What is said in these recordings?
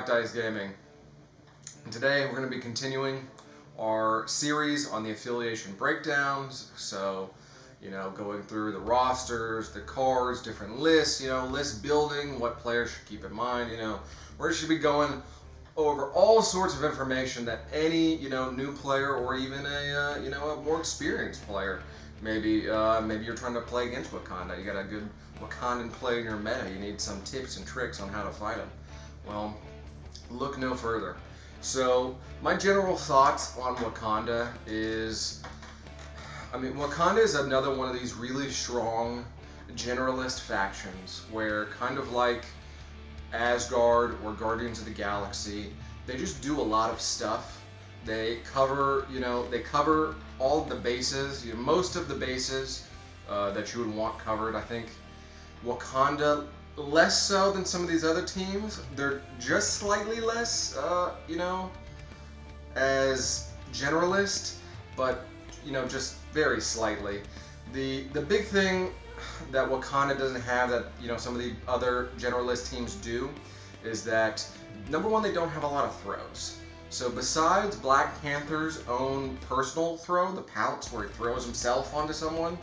Black Dice Gaming. And today we're going to be continuing our series on the affiliation breakdowns. So, going through the rosters, the cards, different lists, list building, what players should keep in mind, we're should be going over all sorts of information that any, new player or even a more experienced player, maybe you're trying to play against Wakanda. You got a good Wakandan player in your meta. You need some tips and tricks on how to fight them. Well, look no further. So, my general thoughts on Wakanda is, Wakanda is another one of these really strong generalist factions where, kind of like Asgard or Guardians of the Galaxy, they just do a lot of stuff. They cover, all of the bases, most of the bases that you would want covered. I think Wakanda, less so than some of these other teams. They're just slightly less, as generalist, but, just very slightly. The big thing that Wakanda doesn't have that, some of the other generalist teams do is that, number one, they don't have a lot of throws. So besides Black Panther's own personal throw, the pounce where he throws himself onto someone,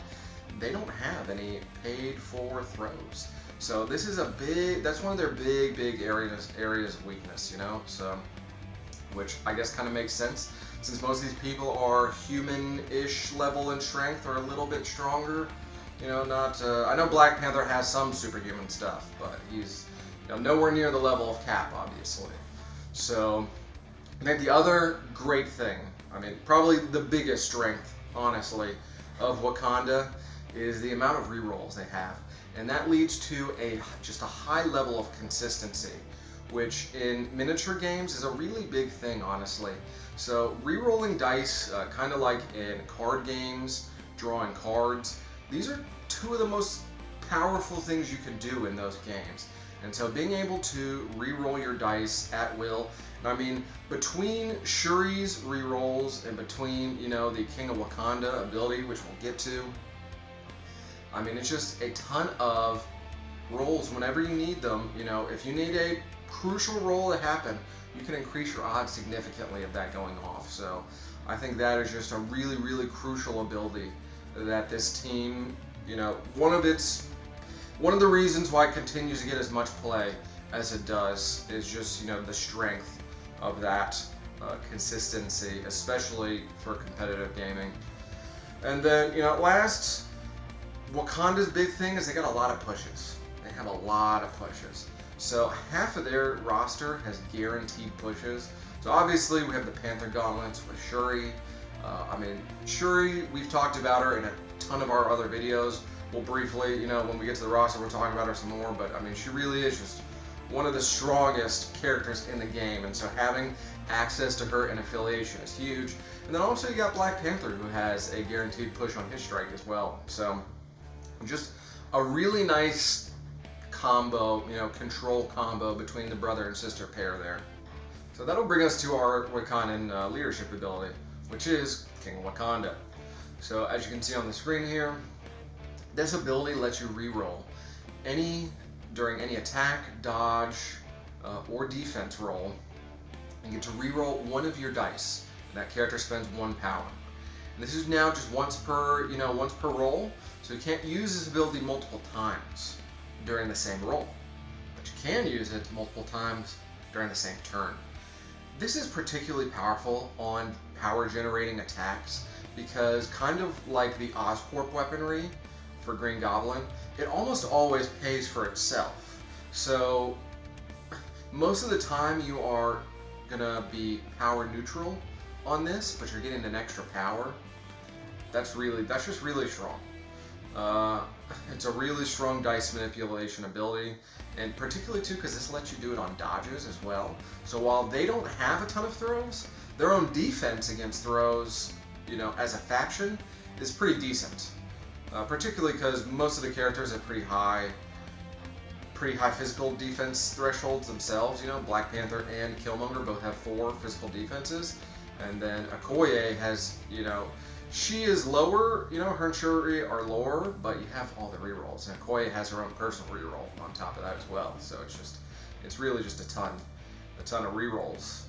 they don't have any paid for throws. So this is that's one of their big areas of weakness, so, which I guess kind of makes sense, since most of these people are human-ish level in strength or a little bit stronger, not, I know Black Panther has some superhuman stuff, but he's, nowhere near the level of Cap, obviously. So, I think the other great thing, probably the biggest strength, honestly, of Wakanda is the amount of rerolls they have. And that leads to just a high level of consistency, which in miniature games is a really big thing, honestly. So rerolling dice, kind of like in card games, drawing cards, these are two of the most powerful things you can do in those games. And so being able to reroll your dice at will, between Shuri's rerolls and between, the King of Wakanda ability, which we'll get to, it's just a ton of rolls whenever you need them. If you need a crucial roll to happen, you can increase your odds significantly of that going off. So I think that is just a really crucial ability that this team, one of the reasons why it continues to get as much play as it does is just, the strength of that consistency, especially for competitive gaming. And then, last, Wakanda's big thing is they got a lot of pushes. They have a lot of pushes. So half of their roster has guaranteed pushes. So obviously we have the Panther Gauntlets with Shuri. Shuri, we've talked about her in a ton of our other videos. We'll briefly, when we get to the roster, we'll talk about her some more. But she really is just one of the strongest characters in the game. And so having access to her in Affiliation is huge. And then also you got Black Panther, who has a guaranteed push on his strike as well. So just a really nice combo, control combo between the brother and sister pair there. So that'll bring us to our Wakandan leadership ability, which is King of Wakanda. So as you can see on the screen here, this ability lets you reroll during any attack, dodge, or defense roll, and get to reroll one of your dice. And that character spends 1 power. And this is now just once per roll. So you can't use this ability multiple times during the same roll, but you can use it multiple times during the same turn. This is particularly powerful on power generating attacks because, kind of like the Oscorp weaponry for Green Goblin, it almost always pays for itself. So most of the time you are gonna be power neutral on this, but you're getting an extra power. That's just really strong. It's a really strong dice manipulation ability, and particularly too because this lets you do it on dodges as well. So while they don't have a ton of throws, their own defense against throws, as a faction, is pretty decent. Particularly because most of the characters have pretty high physical defense thresholds themselves. Black Panther and Killmonger both have 4 physical defenses, and then Okoye has, she is lower, her and Shuri are lower, but you have all the rerolls. And Okoye has her own personal reroll on top of that as well. So it's really just a ton. a ton of rerolls.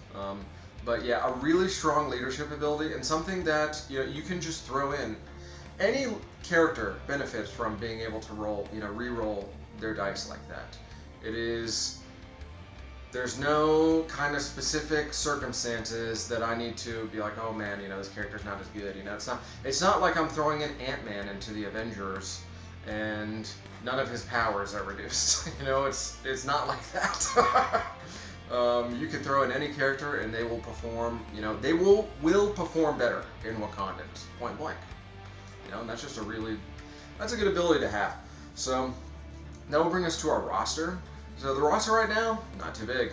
But yeah, a really strong leadership ability, and something that you can just throw in. Any character benefits from being able to re-roll their dice like that. There's no kind of specific circumstances that I need to be like, oh man, this character's not as good. It's not like I'm throwing an Ant-Man into the Avengers and none of his powers are reduced. It's not like that. You can throw in any character and they will perform. They will perform better in Wakanda, point blank. And that's just that's a good ability to have. So that will bring us to our roster. So the roster right now, not too big.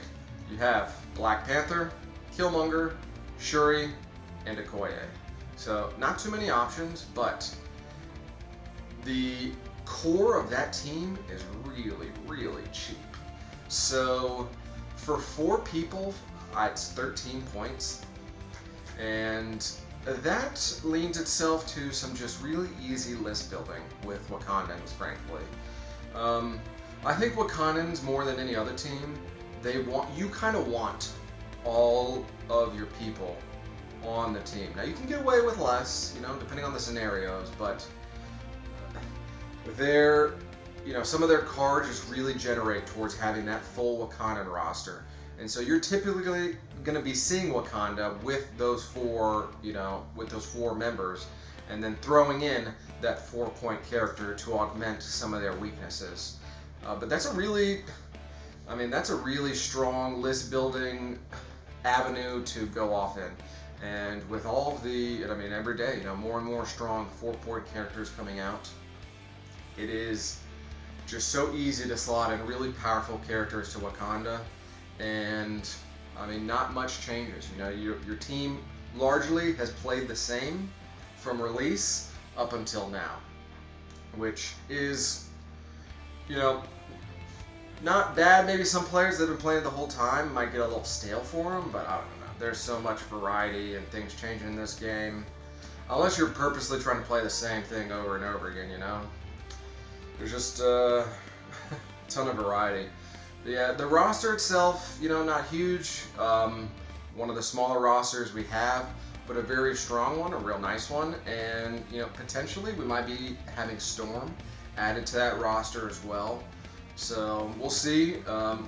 You have Black Panther, Killmonger, Shuri, and Okoye. So not too many options, but the core of that team is really, really cheap. So for 4 people, it's 13 points. And that leans itself to some just really easy list building with Wakandans, frankly. I think Wakandans, more than any other team, you kind of want all of your people on the team. Now you can get away with less, depending on the scenarios, but some of their cards just really generate towards having that full Wakandan roster. And so you're typically going to be seeing Wakanda with those 4 members, and then throwing in that 4-point character to augment some of their weaknesses. But that's a really strong list building avenue to go off in. And with all of every day, more and more strong 4-point characters coming out, it is just so easy to slot in really powerful characters to Wakanda. And not much changes. Your team largely has played the same from release up until now, which is not bad. Maybe some players that have been playing the whole time might get a little stale for them, but I don't know. There's so much variety and things changing in this game. Unless you're purposely trying to play the same thing over and over again, There's just a ton of variety. Yeah, the roster itself, not huge. One of the smaller rosters we have, but a very strong one, a real nice one. And, potentially we might be having Storm added to that roster as well. So we'll see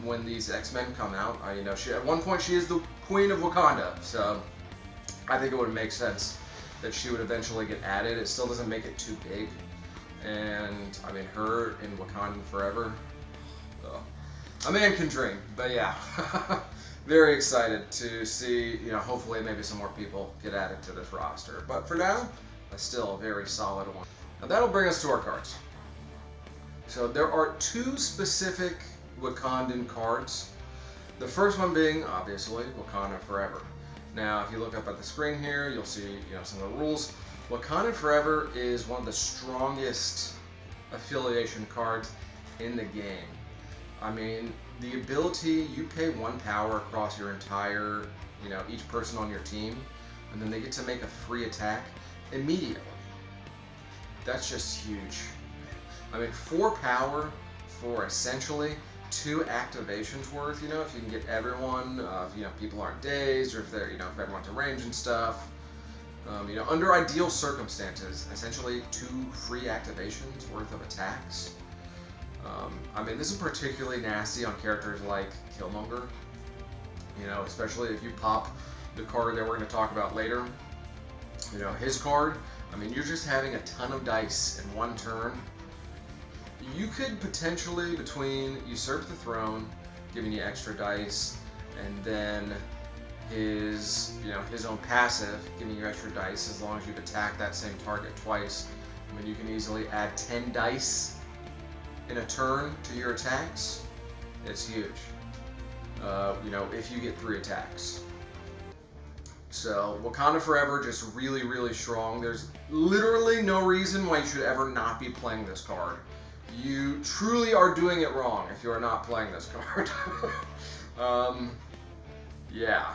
when these X-Men come out. At one point she is the Queen of Wakanda, so I think it would make sense that she would eventually get added. It still doesn't make it too big, and her in Wakanda Forever. A man can dream, but yeah, very excited to see. Hopefully maybe some more people get added to this roster. But for now, it's still a very solid one. Now that'll bring us to our cards. So there are 2 specific Wakandan cards. The first one being, obviously, Wakanda Forever. Now, if you look up at the screen here, you'll see some of the rules. Wakanda Forever is one of the strongest affiliation cards in the game. The ability, you pay 1 power across your entire, each person on your team, and then they get to make a free attack immediately. That's just huge. 4 power for essentially 2 activations worth, if you can get everyone, if people aren't dazed, or if they're, if everyone's in range and stuff. Under ideal circumstances, essentially 2 free activations worth of attacks. This is particularly nasty on characters like Killmonger, especially if you pop the card that we're going to talk about later. His card, you're just having a ton of dice in 1 turn. You could potentially, between Usurp the Throne, giving you extra dice, and then his own passive, giving you extra dice as long as you've attacked that same target twice. You can easily add 10 dice in a turn to your attacks. It's huge. If you get 3 attacks. So Wakanda Forever, just really, really strong. There's literally no reason why you should ever not be playing this card. You truly are doing it wrong if you are not playing this card. Yeah.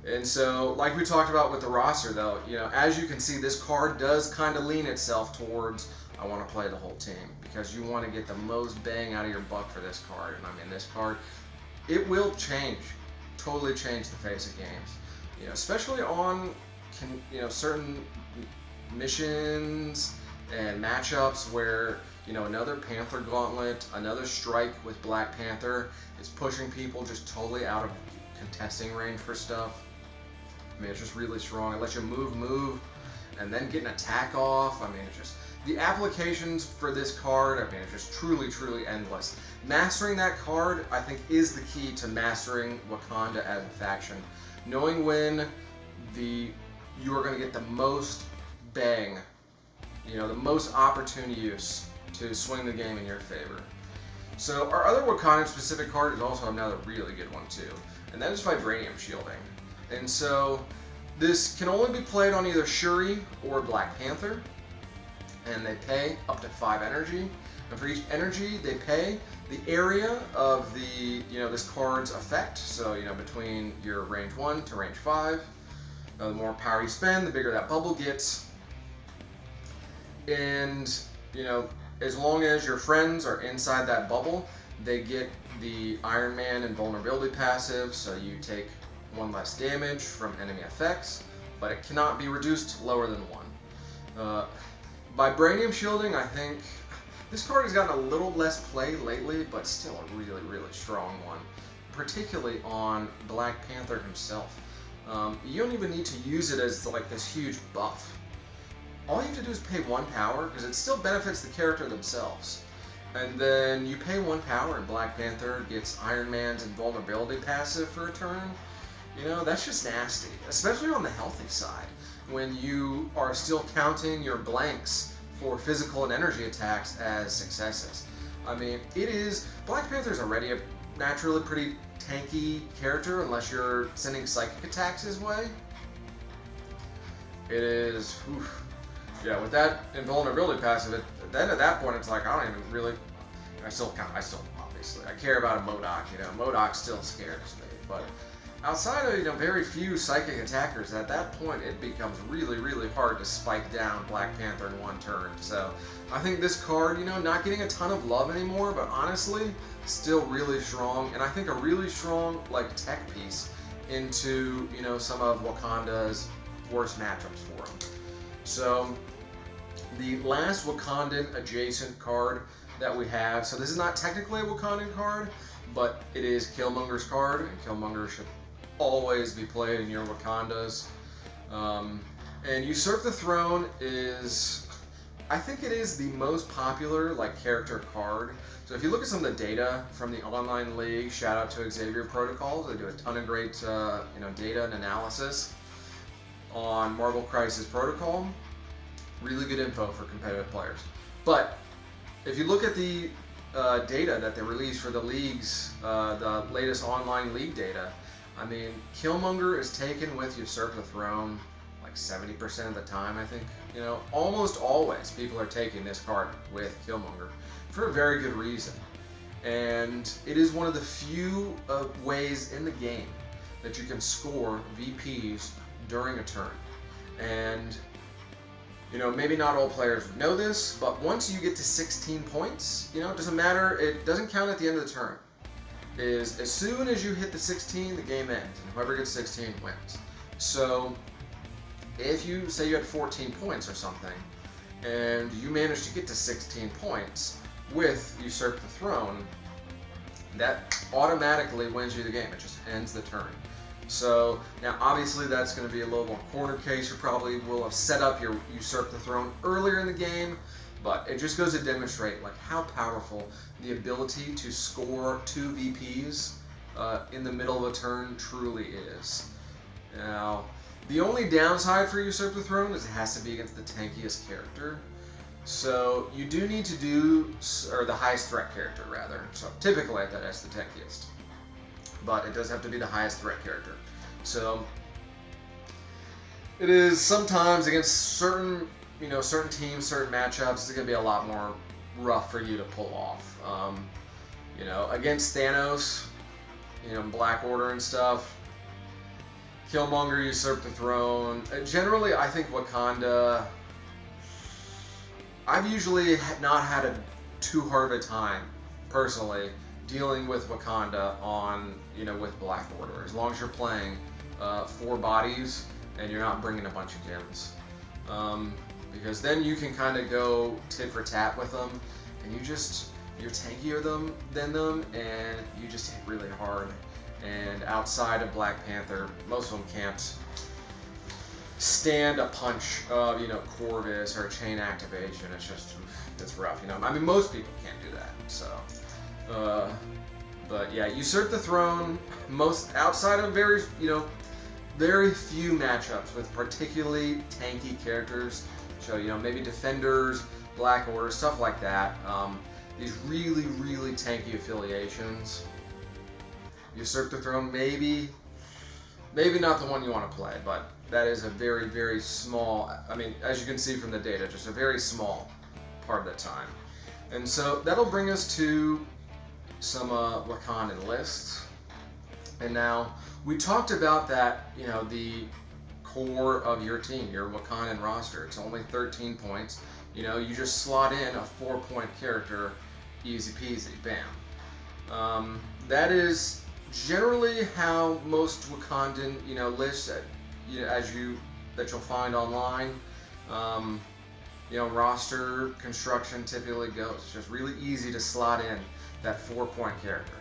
And so, like we talked about with the roster, though, as you can see, this card does kind of lean itself towards, I want to play the whole team, because you want to get the most bang out of your buck for this card. And this card, it will change totally change the face of games. You know, especially on certain missions and matchups where another Panther Gauntlet, another strike with Black Panther is pushing people just totally out of contesting range for stuff. I mean, it's just really strong. It lets you move, and then get an attack off. I mean, it's just the applications for this card. I mean, it's just truly endless. Mastering that card, I think, is the key to mastering Wakanda as a faction. Knowing when you are going to get the most bang, the most opportune use to swing the game in your favor. So our other Wakanda specific card is also another really good one too, and that is Vibranium Shielding. And so this can only be played on either Shuri or Black Panther, and they pay up to 5 energy. And for each energy they pay, the area of this card's effect, so between your range 1 to range 5, the more power you spend, the bigger that bubble gets. And as long as your friends are inside that bubble, they get the Iron Man invulnerability passive, so you take 1 less damage from enemy effects, but it cannot be reduced lower than 1. Vibranium Shielding, I think this card has gotten a little less play lately, but still a really strong one, particularly on Black Panther himself. You don't even need to use it as like this huge buff. All you have to do is pay 1 power, because it still benefits the character themselves. And then you pay 1 power and Black Panther gets Iron Man's invulnerability passive for a turn. That's just nasty, especially on the healthy side, when you are still counting your blanks for physical and energy attacks as successes. I mean, Black Panther's already a naturally pretty tanky character unless you're sending psychic attacks his way. It is, yeah, with that invulnerability passive, then at that point it's like, I don't even really, I still obviously, I care about a MODOK, MODOK still scares me, but outside of, very few psychic attackers, at that point it becomes really hard to spike down Black Panther in 1 turn. So I think this card, not getting a ton of love anymore, but honestly, still really strong, and I think a really strong, tech piece into, some of Wakanda's worst matchups for him. So the last Wakandan adjacent card that we have, so this is not technically a Wakandan card, but it is Killmonger's card, and Killmonger should always be played in your Wakandas. And Usurp the Throne is, I think it is the most popular character card. So if you look at some of the data from the online league, shout out to Xavier Protocols, they do a ton of great data and analysis on Marvel Crisis Protocol. Really good info for competitive players. But if you look at the data that they released for the leagues, the latest online league data, I mean, Killmonger is taken with Usurp the Throne 70% of the time, I think. Almost always people are taking this card with Killmonger for a very good reason. And it is one of the few ways in the game that you can score VPs during a turn. And maybe not all players know this, but once you get to 16 points, it doesn't matter, it doesn't count at the end of the turn. As soon as you hit the 16, the game ends, and whoever gets 16 wins. So if you say you had 14 points or something, and you managed to get to 16 points with Usurp the Throne, that automatically wins you the game. It just ends the turn. So now obviously that's going to be a little more corner case. You probably will have set up your Usurp the Throne earlier in the game, but it just goes to demonstrate how powerful the ability to score 2 VPs in the middle of a turn truly is. Now, the only downside for Usurp the Throne is it has to be against the tankiest character. So you do need to do, or the highest threat character rather. So typically that's the tankiest. But it does have to be the highest threat character. So it is sometimes against certain teams, certain matchups, it's going to be a lot more rough for you to pull off. Against Thanos, Black Order and stuff, Killmonger, Usurp the Throne. Generally, I think Wakanda, I've usually not had too hard of a time, personally, dealing with Wakanda on, with Black Order, as long as you're playing 4 bodies and you're not bringing a bunch of gems. Because then you can kind of go tit for tat with them, and you're tankier than them, and you just hit really hard. And outside of Black Panther, most of them can't stand a punch of, Corvus or chain activation. It's rough, I mean, most people can't do that, so. But yeah, usurp the throne, outside of very few matchups with particularly tanky characters. So, maybe defenders, Black Order, stuff like that. These really, really tanky affiliations. Usurp the throne, maybe not the one you want to play, but that is a very, very small, I mean, as you can see from the data, just a very small part of the time. And so that'll bring us to some Wakandan lists. And now, we talked about that, the core of your team, your Wakandan roster. It's only 13 points. You just slot in a 4-point character, easy peasy, bam. That is generally how most Wakandan, lists that you'll find online. Roster construction typically goes. It's just really easy to slot in that 4-point character.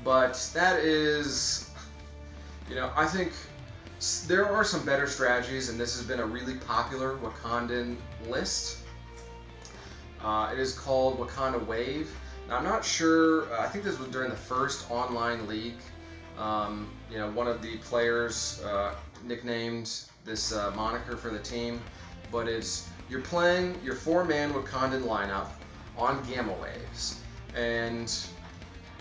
But that is, I think there are some better strategies, and this has been a really popular Wakandan list. It is called Wakanda Wave. Now, I'm not sure, I think this was during the first online league. One of the players nicknamed this moniker for the team, but you're playing your 4-man Wakandan lineup on Gamma Waves, and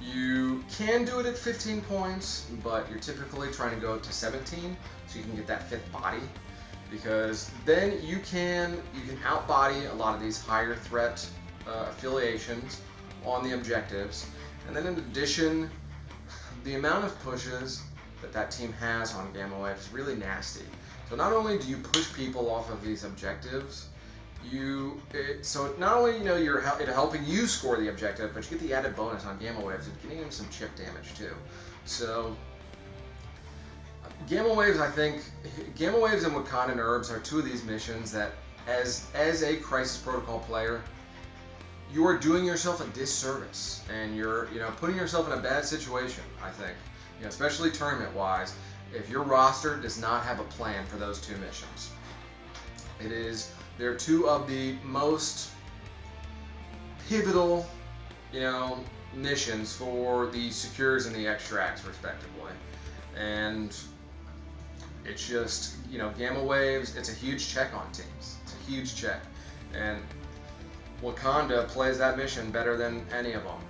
you can do it at 15 points, but you're typically trying to go to 17 so you can get that 5th body, because then you can outbody a lot of these higher threat affiliations on the objectives. And then in addition, the amount of pushes that team has on Gamma Wave is really nasty. So not only do you push people off of these objectives, so not only you're helping you score the objective, but you get the added bonus on Gamma Waves of getting them some chip damage too. So Gamma Waves and Wakandan Herbs are 2 of these missions that, as a Crisis Protocol player, you are doing yourself a disservice, and you're putting yourself in a bad situation, I think, especially tournament-wise, if your roster does not have a plan for those 2 missions. They're 2 of the most pivotal, missions for the secures and the extracts, respectively. And it's just, Gamma Waves, it's a huge check on teams. It's a huge check. And Wakanda plays that mission better than any of them.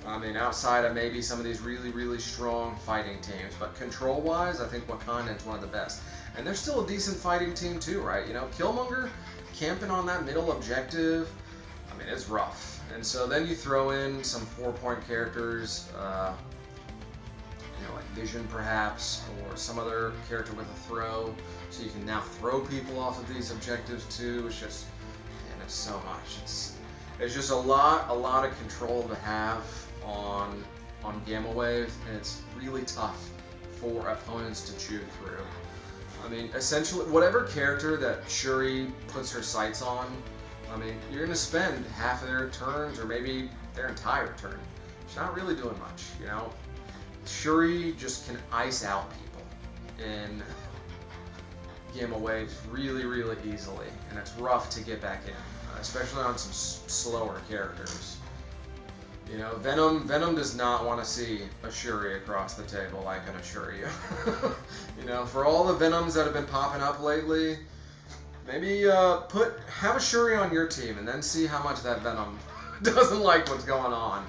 I mean, outside of maybe some of these really, really strong fighting teams, but control-wise, I think Wakanda is one of the best. And they're still a decent fighting team too, right? Killmonger camping on that middle objective, I mean, it's rough. And so then you throw in some 4-point characters, like Vision perhaps, or some other character with a throw, so you can now throw people off of these objectives too. It's just, man, it's so much. It's just a lot of control to have on Gamma Wave, and it's really tough for opponents to chew through. I mean, essentially, whatever character that Shuri puts her sights on, I mean, you're going to spend half of their turns, or maybe their entire turn. She's not really doing much, Shuri just can ice out people in Gamma Waves really, really easily, and it's rough to get back in, especially on some slower characters. Venom does not want to see a Shuri across the table, I can assure you. For all the Venoms that have been popping up lately, maybe have a Shuri on your team and then see how much that Venom doesn't like what's going on.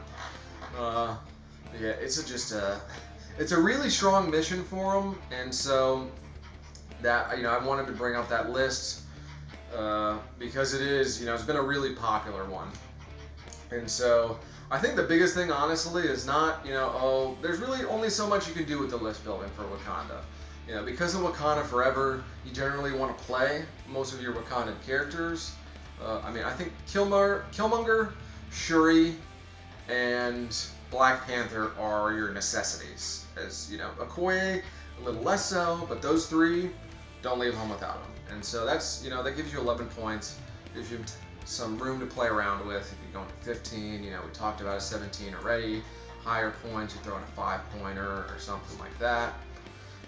Yeah, it's a really strong mission for them, and so that I wanted to bring up that list because it is it's been a really popular one, and so I think the biggest thing, honestly, is not there's really only so much you can do with the list building for Wakanda. Because of Wakanda Forever, you generally want to play most of your Wakandan characters. I think Killmonger, Shuri, and Black Panther are your necessities. As you know, Okoye a little less so, but those three, don't leave home without them. And so that's, you know, that gives you 11 points, gives you some room to play around with. If you're going to 15, you know, we talked about a 17 already. Higher points, you throw in a 5-pointer or something like that.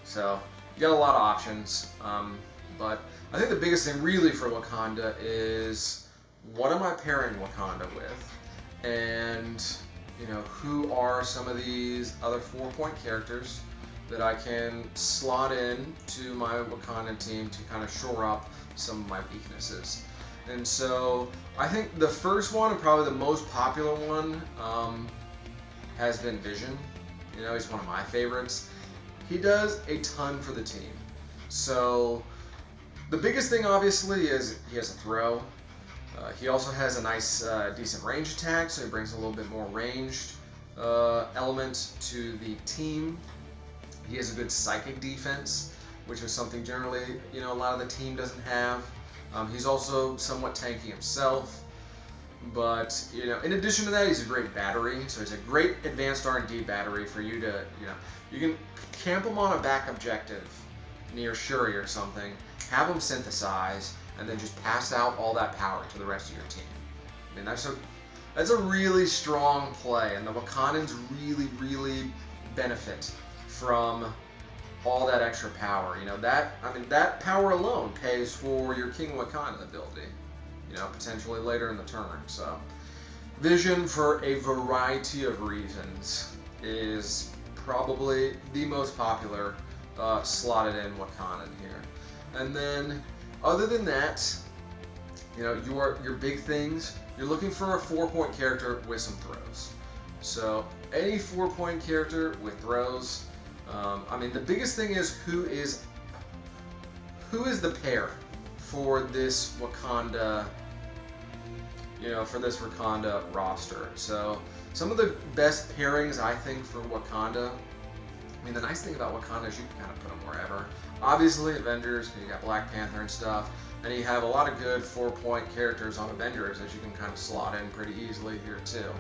So you got a lot of options. But I think the biggest thing really for Wakanda is, what am I pairing Wakanda with? And, you know, who are some of these other 4-point characters that I can slot in to my Wakanda team to kind of shore up some of my weaknesses. And so I think the first one, and probably the most popular one, has been Vision. You know, he's one of my favorites. He does a ton for the team. So the biggest thing obviously is he has a throw. He also has a nice, decent range attack, so he brings a little bit more ranged element to the team. He has a good psychic defense, which is something generally, you know, a lot of the team doesn't have. He's also somewhat tanky himself, but, you know, in addition to that, he's a great battery. So he's a great advanced R&D battery for you to, you know, you can camp him on a back objective near Shuri or something, have him synthesize, and then just pass out all that power to the rest of your team. I mean, that's a really strong play, and the Wakandans really benefit from all that extra power. You know, that power alone pays for your King Wakanda ability, you know, potentially later in the turn. So Vision, for a variety of reasons, is probably the most popular slotted in Wakandan here. And then other than that, you know, your big things, you're looking for a 4-point character with some throws. So any 4-point character with throws. I mean, the biggest thing is who is the pair for this Wakanda, you know, for this Wakanda roster. So some of the best pairings, I think, for Wakanda. I mean, the nice thing about Wakanda is you can kind of put them wherever. Obviously, Avengers, because you got Black Panther and stuff, and you have a lot of good 4-point characters on Avengers that you can kind of slot in pretty easily here too.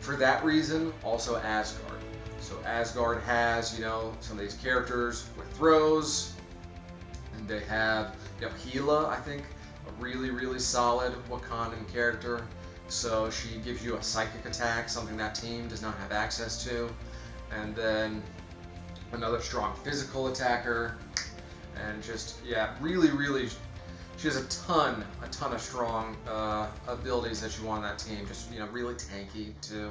For that reason, also Asgard. So Asgard has, you know, some of these characters with throws, and they have, you know, Hela, I think, a really solid Wakandan character. So she gives you a psychic attack, something that team does not have access to, and then another strong physical attacker, and just, yeah, really, she has a ton of strong abilities that you want on that team. Just, you know, really tanky too.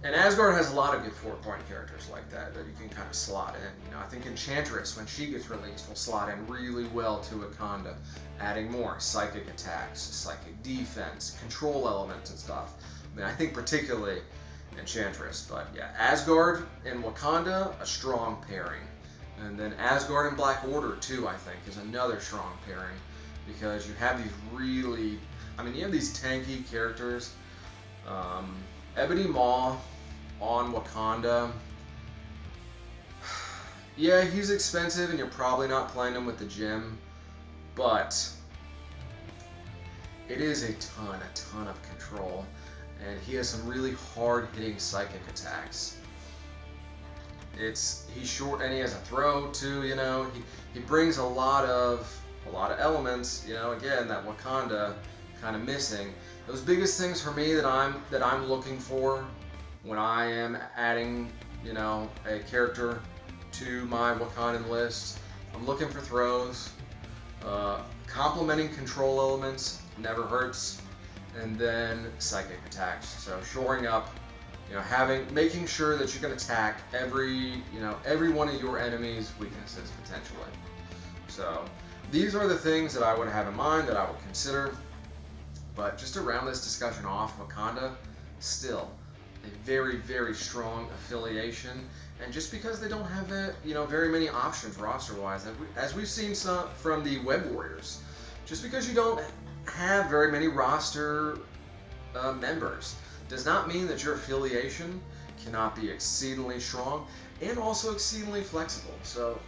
And Asgard has a lot of good 4-point characters like that you can kind of slot in. You know, I think Enchantress, when she gets released, will slot in really well to Wakanda, adding more psychic attacks, psychic defense, control elements and stuff. I mean, I think particularly Enchantress, but yeah, Asgard and Wakanda, a strong pairing. And then Asgard and Black Order too, I think, is another strong pairing, because you have these really, I mean, you have these tanky characters. Ebony Maw on Wakanda, yeah, he's expensive and you're probably not playing him with the gem, but it is a ton of control, and he has some really hard-hitting psychic attacks. He's short and he has a throw too, you know. He brings a lot of elements, you know, again, that Wakanda kind of missing. Those biggest things for me that I'm looking for when I am adding, you know, a character to my Wakandan list, I'm looking for throws, complementing control elements never hurts, and then psychic attacks. So shoring up, you know, making sure that you can attack every one of your enemy's weaknesses potentially. So these are the things that I would have in mind, that I would consider. But just to round this discussion off, Wakanda, still a very strong affiliation. And just because they don't have very many options roster-wise, as we've seen some from the Web Warriors, just because you don't have very many roster members does not mean that your affiliation cannot be exceedingly strong and also exceedingly flexible. So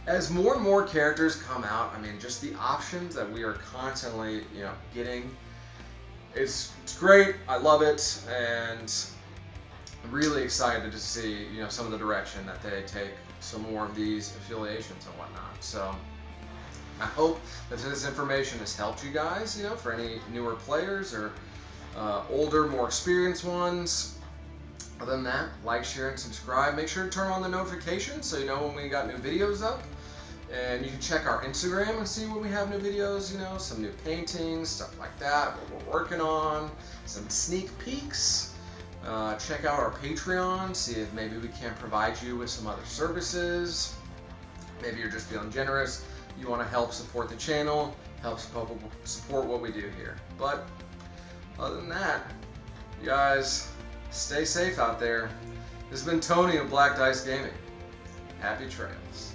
as more and more characters come out, I mean, just the options that we are constantly, getting, it's great. I love it, and I'm really excited to see, you know, some of the direction that they take some more of these affiliations and whatnot. So I hope that this information has helped you guys, you know, for any newer players or older, more experienced ones. Other than that, like, share, and subscribe. Make sure to turn on the notifications so you know when we got new videos up. And you can check our Instagram and see when we have new videos, you know, some new paintings, stuff like that, what we're working on, some sneak peeks. Check out our Patreon, see if maybe we can provide you with some other services. Maybe you're just feeling generous, you want to help support the channel, help support what we do here. But other than that, you guys, stay safe out there. This has been Tony of Black Dice Gaming. Happy trails.